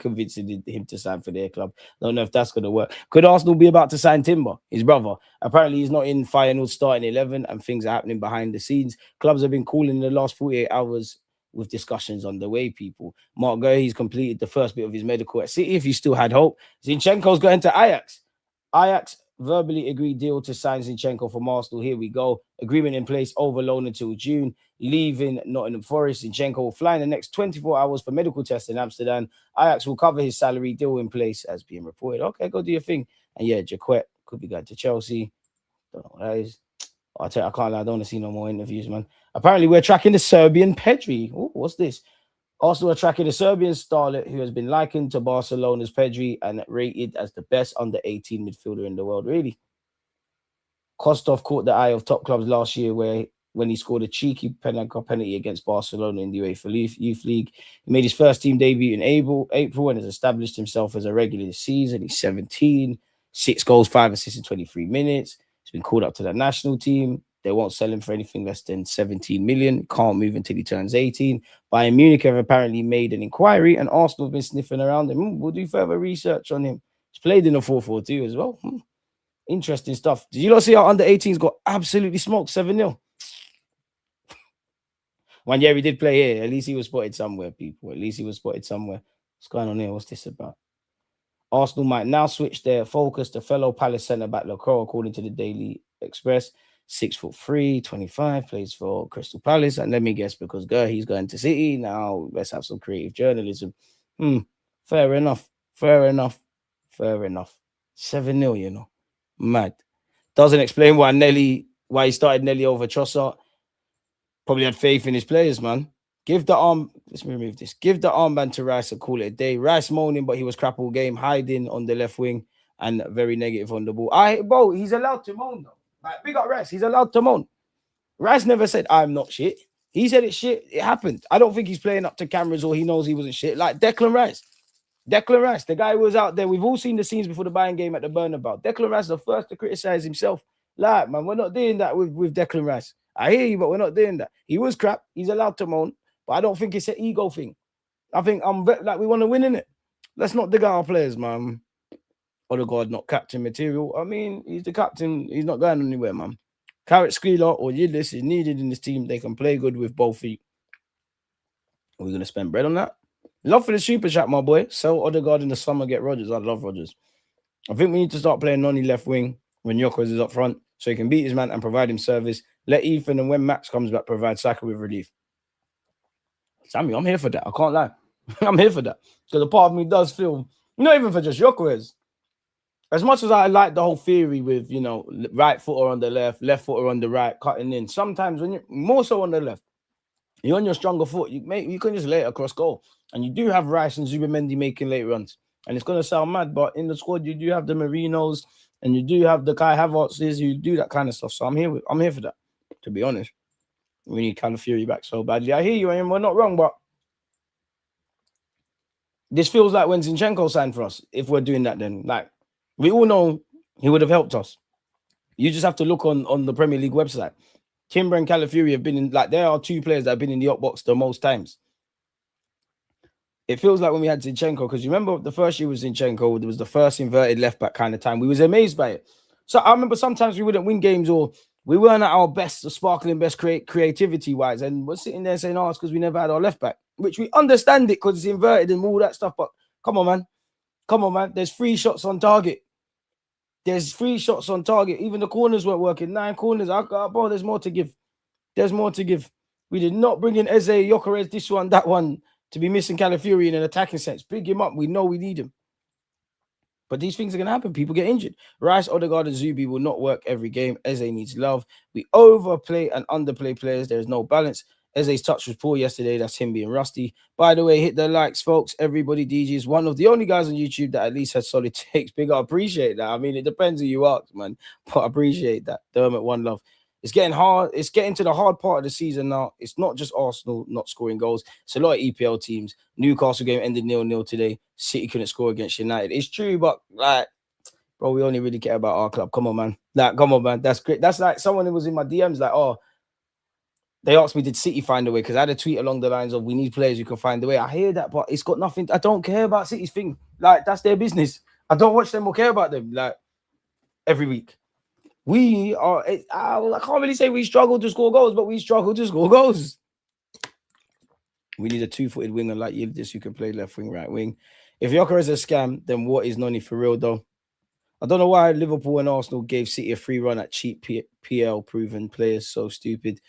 convincing him to sign for their club. I don't know if that's going to work. Could Arsenal be about to sign Timber, his brother? Apparently, he's not in final starting 11 and things are happening behind the scenes. Clubs have been calling in the last 48 hours with discussions on the way, people. Mark Guehi's completed the first bit of his medical at City if he still had hope. Zinchenko's going to Ajax. Ajax verbally agreed deal to sign Zinchenko from Arsenal. Here we go. Agreement in place over loan until June. Leaving Nottingham Forest. Zinchenko will fly in the next 24 hours for medical tests in Amsterdam. Ajax will cover his salary. Deal in place as being reported. Okay, go do your thing. And yeah, Jacquet could be going to Chelsea. Don't know what that is. I can't lie. I don't want to see no more interviews, man. Apparently, we're tracking the Serbian Pedri. Oh, what's this? Arsenal are tracking the Serbian starlet who has been likened to Barcelona's Pedri and rated as the best under 18 midfielder in the world. Really? Kostov caught the eye of top clubs last year when he scored a cheeky penalty against Barcelona in the UEFA Youth League. He made his first team debut in April and has established himself as a regular this season. He's 17, 6 goals, 5 assists in 23 minutes. He's been called up to the national team. They won't sell him for anything less than 17 million. Can't move until he turns 18. Bayern Munich have apparently made an inquiry and Arsenal have been sniffing around him. We'll do further research on him. He's played in a 4-4-2 as well. Interesting stuff. Did you not see how under 18s got absolutely smoked 7-0? One year he did play here. At least he was spotted somewhere, people. At least he was spotted somewhere. What's going on here? What's this about? Arsenal might now switch their focus to fellow Palace centre-back Lacroix, according to the Daily Express. 6'3", 25, plays for Crystal Palace. And let me guess, because he's going to City. Now let's have some creative journalism. Fair enough. 7-0, you know. Mad. Doesn't explain why he started Nelly over Trossard. Probably had faith in his players, man. Let's remove this. Give the armband to Rice and call it a day. Rice moaning, but he was crap all game, hiding on the left wing and very negative on the ball. Bro, he's allowed to moan, though. Like, big up Rice. He's allowed to moan. Rice never said, I'm not shit. He said it's shit. It happened. I don't think he's playing up to cameras or he knows he wasn't shit. Like Declan Rice. The guy who was out there. We've all seen the scenes before the Bayern game at the Bernabeu. Declan Rice is the first to criticize himself. Like, man, we're not doing that with Declan Rice. I hear you, but we're not doing that. He was crap. He's allowed to moan. But I don't think it's an ego thing. I think we want to win, innit? Let's not dig out our players, man. Odegaard not captain material. I mean, he's the captain. He's not going anywhere, man. Carrot Squealer or Yidlis is needed in this team. They can play good with both feet. Are we going to spend bread on that? Love for the super chat, my boy. Sell Odegaard in the summer, get Rodgers. I love Rodgers. I think we need to start playing Noni left wing when Yokos is up front so he can beat his man and provide him service. Let Ethan and when Max comes back, provide Saka with relief. Sammy, I'm here for that. I can't lie. I'm here for that. Because a part of me does feel, not even for just Yokos. As much as I like the whole theory with, you know, right footer on the left footer on the right, cutting in. Sometimes when you're more so on the left, you're on your stronger foot, you can just lay it across goal. And you do have Rice and Zubimendi making late runs. And it's going to sound mad, but in the squad, you do have the Marinos and you do have the Kai Havertz's who do that kind of stuff. So I'm here for that, to be honest. We need Calafiori back so badly. I hear you, and we're not wrong, but this feels like when Zinchenko signed for us, if we're doing that then. Like, we all know he would have helped us. You just have to look on the Premier League website. Timber and Calafiori have been in, like, there are two players that have been in the hot box the most times. It feels like when we had Zinchenko, because you remember the first year was Zinchenko, there was the first inverted left back kind of time. We was amazed by it. So I remember sometimes we wouldn't win games or we weren't at our best, the sparkling best creativity wise. And we're sitting there saying, oh, it's because we never had our left back, which we understand it because it's inverted and all that stuff. But come on, man. Come on, man. There's 3 shots on target. There's 3 shots on target. Even the corners weren't working. 9 corners. Bro, there's more to give. There's more to give. We did not bring in Eze, Gyökeres, this one, that one, to be missing Calafiori in an attacking sense. Big him up. We know we need him. But these things are going to happen. People get injured. Rice, Odegaard, and Zubi will not work every game. Eze needs love. We overplay and underplay players. There is no balance. Eze's touch was poor yesterday. That's him being rusty. By the way, hit the likes, folks. Everybody, DG is one of the only guys on YouTube that at least has solid takes. Big, I appreciate that. I mean, it depends who you ask, man. But I appreciate that. Dermot, one love. It's getting hard. It's getting to the hard part of the season now. It's not just Arsenal not scoring goals. It's a lot of EPL teams. Newcastle game ended 0-0 today. City couldn't score against United. It's true, but like, bro, we only really care about our club. Come on, man. Like, come on, man. That's great. That's like someone who was in my DMs like, oh, they asked me, did City find a way? Because I had a tweet along the lines of, we need players who can find a way. I hear that, but it's got nothing. I don't care about City's thing. Like, that's their business. I don't watch them or care about them, like, every week. We are, I can't really say we struggle to score goals, but we struggle to score goals. We need a 2-footed winger like Yildiz who can play left wing, right wing. If Gyökeres is a scam, then what is Noni for real, though? I don't know why Liverpool and Arsenal gave City a free run at cheap PL-proven players. So stupid.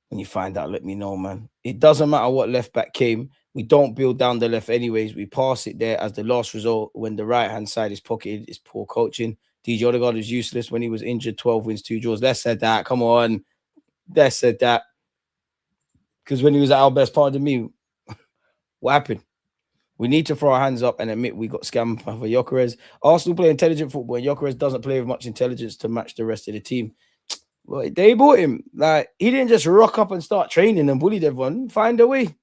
When you find out, let me know, man. It doesn't matter what left back came. We don't build down the left anyways. We pass it there as the last result when the right-hand side is pocketed. It's poor coaching. DJ Odegaard was useless when he was injured. 12 wins, 2 draws. Let's said that. Come on. Let's said that. Because when he was at our best, pardon me, what happened? We need to throw our hands up and admit we got scammed for Gyökeres. Arsenal play intelligent football, and Gyökeres doesn't play with much intelligence to match the rest of the team. Well, they bought him. Like, he didn't just rock up and start training and bullied everyone. Find a way.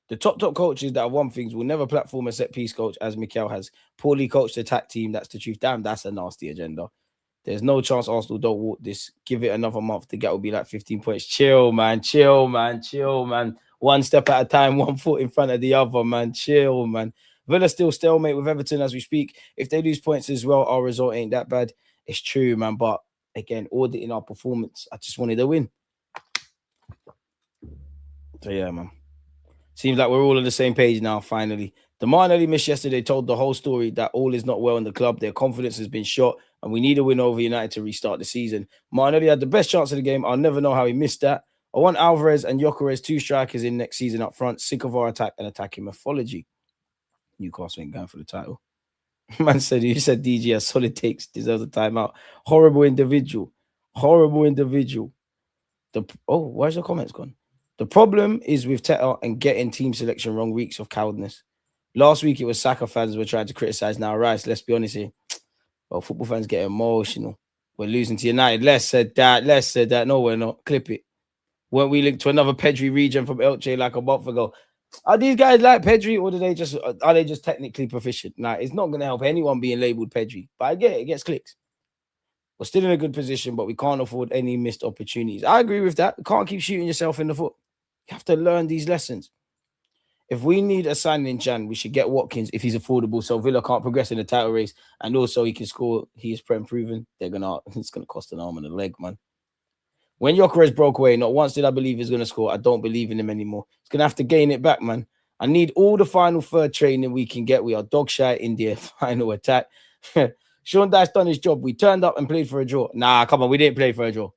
The top coaches that have won things will never platform a set-piece coach as Mikel has. Poorly coached attack team, that's the truth. Damn, that's a nasty agenda. There's no chance Arsenal don't walk this. Give it another month. The gap will be like 15 points. Chill, man. Chill, man. Chill, man. One step at a time, 1 foot in front of the other, man. Chill, man. Villa still stalemate with Everton as we speak. If they lose points as well, our result ain't that bad. It's true, man. But again, auditing our performance, I just wanted a win. So yeah, man. Seems like we're all on the same page now, finally. The Martinelli miss yesterday told the whole story that all is not well in the club. Their confidence has been shot, and we need a win over United to restart the season. Martinelli had the best chance of the game. I'll never know how he missed that. I want Alvarez and Gyökeres, 2 strikers in next season up front. Sick of our attack and attacking mythology. Newcastle ain't going for the title. Man said, you said DG has solid takes, deserves a timeout. Horrible individual. Horrible individual. Where's the comments gone? The problem is with Teta and getting team selection wrong reeks of cowardness. Last week, it was Saka fans were trying to criticize now Rice. Let's be honest here. Well, football fans get emotional. We're losing to United. Let's said that. No, we're not. Clip it. Weren't we linked to another Pedri region from Elche like a month ago? Are these guys like Pedri, or are they just technically proficient? Nah, it's not going to help anyone being labeled Pedri. But I get it. It gets clicks. We're still in a good position, but we can't afford any missed opportunities. I agree with that. You can't keep shooting yourself in the foot. You have to learn these lessons. If we need a signing in Jan, we should get Watkins if he's affordable, so Villa can't progress in the title race, and also he can score. He is Prem proven. It's gonna cost an arm and a leg, man. When Gyökeres broke away, not once did I believe he's gonna score. I don't believe in him anymore. He's gonna have to gain it back, man. I need all the final third training we can get. We are dog shy India final attack. Sean Dyche done his job. We turned up and played for a draw. Nah, come on, we didn't play for a draw.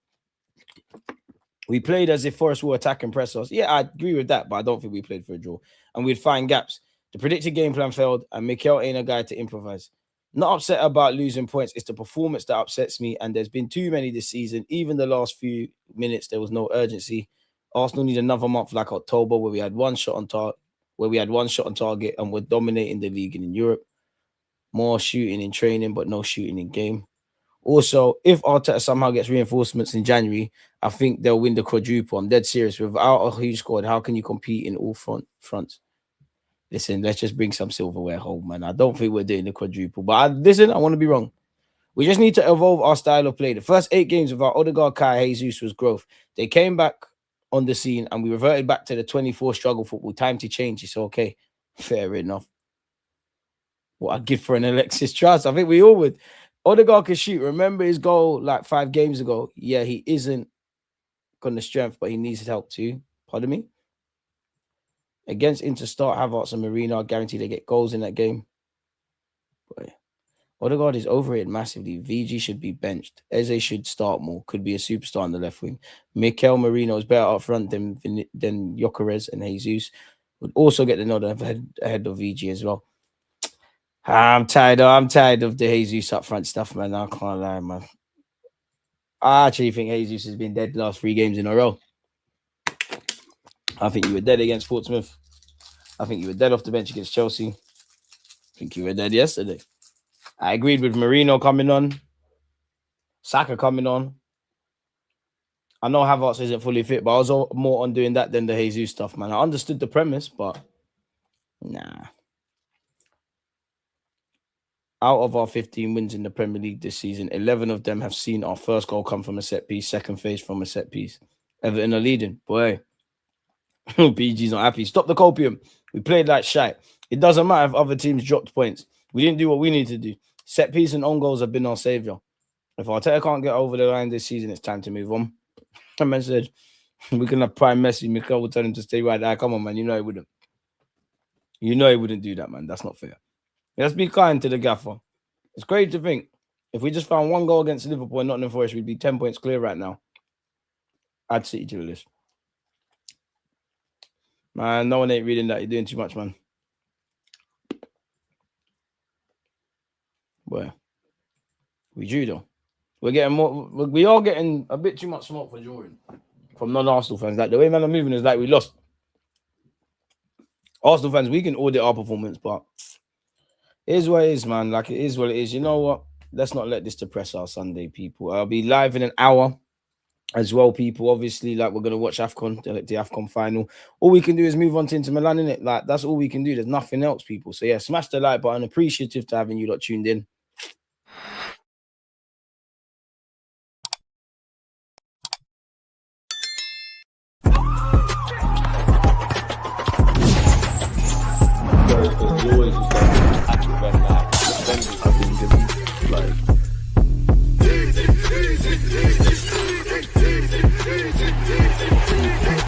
We played as if Forest will attack and press us. Yeah, I agree with that, but I don't think we played for a draw. And we'd find gaps. The predicted game plan failed, and Mikel ain't a guy to improvise. Not upset about losing points. It's the performance that upsets me, and there's been too many this season. Even the last few minutes, there was no urgency. Arsenal need another month like October, where we had one shot on target, and we're dominating the league and in Europe. More shooting in training, but no shooting in game. Also, if Arteta somehow gets reinforcements in January, I think they'll win the quadruple. I'm dead serious. Without a huge squad, how can you compete in all fronts? Listen, let's just bring some silverware home, man. I don't think we're doing the quadruple. But I want to be wrong. We just need to evolve our style of play. The first 8 games without Odegaard, Kai, Jesus was growth. They came back on the scene and we reverted back to the 24 struggle football. Time to change. It's okay. Fair enough. What I'd give for an Alexis Trust. I think we all would. Odegaard can shoot. Remember his goal like 5 games ago? Yeah, he isn't got the strength, but he needs help too. Pardon me? Against Inter, start Havertz and Marino. I guarantee they get goals in that game. Boy, Odegaard is overrated massively. VG should be benched. Eze should start more. Could be a superstar on the left wing. Mikel Marino is better up front than Gyökeres and Jesus. Would also get the nod ahead of VG as well. I'm tired of the Jesus up front stuff, man. I can't lie, man. I actually think Jesus has been dead the last 3 games in a row. I think you were dead against Portsmouth. I think you were dead off the bench against Chelsea. I think you were dead yesterday. I agreed with Marino coming on. Saka coming on. I know Havertz isn't fully fit, but I was more on doing that than the Jesus stuff, man. I understood the premise, but nah. Out of our 15 wins in the Premier League this season, 11 of them have seen our first goal come from a set piece, second phase from a set piece. Everton are leading. Boy, BG's not happy. Stop the copium. We played like shite. It doesn't matter if other teams dropped points. We didn't do what we need to do. Set piece and own goals have been our saviour. If Arteta can't get over the line this season, it's time to move on. A message. We can have Prime Messi. Mikel will tell him to stay right there. Come on, man. You know he wouldn't. You know he wouldn't do that, man. That's not fair. Let's be kind to the gaffer. It's great to think if we just found 1 goal against Liverpool and Nottingham Forest, we'd be 10 points clear right now. Add City to the list. Man, no one ain't reading that. You're doing too much, man. Well, we drew though. We are getting a bit too much smoke for drawing from non-Arsenal fans. Like the way man are moving is like we lost. Arsenal fans, we can audit our performance, but it is what it is, man. Like, it is what it is. You know what? Let's not let this depress our Sunday, people. I'll be live in an hour as well, people. Obviously, like, we're going to watch AFCON, the AFCON final. All we can do is move on to Inter Milan, innit? Like, that's all we can do. There's nothing else, people. So, yeah, smash the like button. Appreciative to having you lot tuned in. Always like